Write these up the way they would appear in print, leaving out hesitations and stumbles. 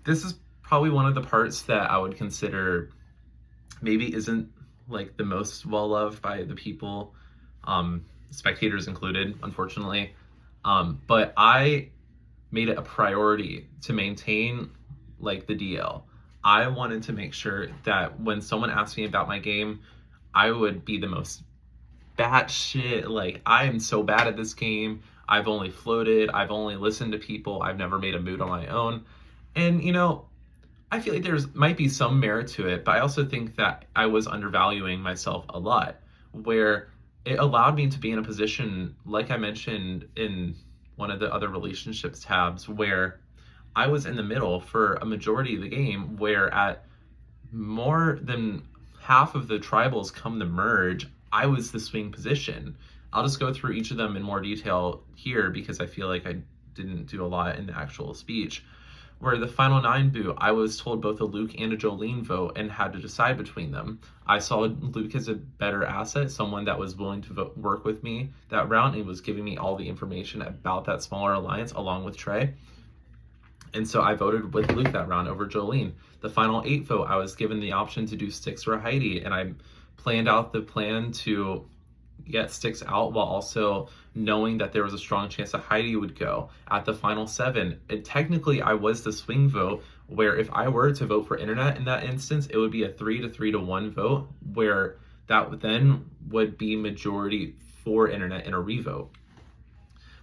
This is probably one of the parts that I would consider maybe isn't like the most well loved by the people, spectators included, unfortunately. But I made it a priority to maintain like the DL. I wanted to make sure that when someone asked me about my game, I would be the most batshit like I am so bad at this game. I've only floated, I've only listened to people, I've never made a mood on my own. And I feel like there's might be some merit to it, but I also think that I was undervaluing myself a lot, where it allowed me to be in a position, like I mentioned in one of the other relationships tabs, where I was in the middle for a majority of the game, where at more than half of the tribals come to merge, I was the swing position. I'll just go through each of them in more detail here because I feel like I didn't do a lot in the actual speech. Where the final nine boot, I was told both a Luke and a Jolene vote and had to decide between them. I saw Luke as a better asset, someone that was willing to work with me that round and was giving me all the information about that smaller alliance along with Trey. And so I voted with Luke that round over Jolene. The final eight vote, I was given the option to do Styx or Heidi, and I planned out the plan to get Styx out while also knowing that there was a strong chance that Heidi would go. At the final seven, technically I was the swing vote, where if I were to vote for internet in that instance, it would be a 3-1 vote, where that then would be majority for internet in a revote.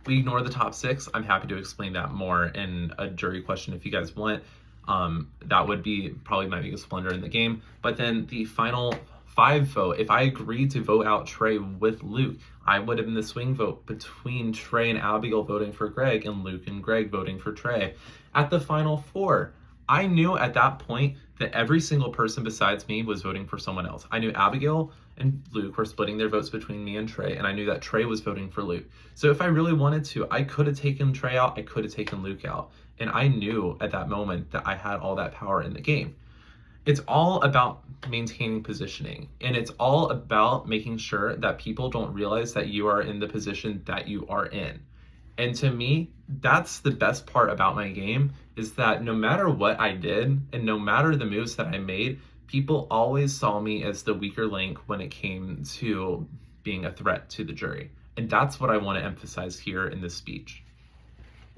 We ignore the top six. I'm happy to explain that more in a jury question if you guys want. That would be probably my biggest blunder in the game. But then the final five vote, if I agreed to vote out Trey with Luke, I would have been the swing vote between Trey and Abigail voting for Greg and Luke and Greg voting for Trey. At the final four, I knew at that point that every single person besides me was voting for someone else. I knew Abigail and Luke were splitting their votes between me and Trey, and I knew that Trey was voting for Luke. So if I really wanted to, I could have taken Trey out, I could have taken Luke out. And I knew at that moment that I had all that power in the game. It's all about maintaining positioning, and it's all about making sure that people don't realize that you are in the position that you are in. And to me, that's the best part about my game, is that no matter what I did and no matter the moves that I made, people always saw me as the weaker link when it came to being a threat to the jury. And that's what I want to emphasize here in this speech.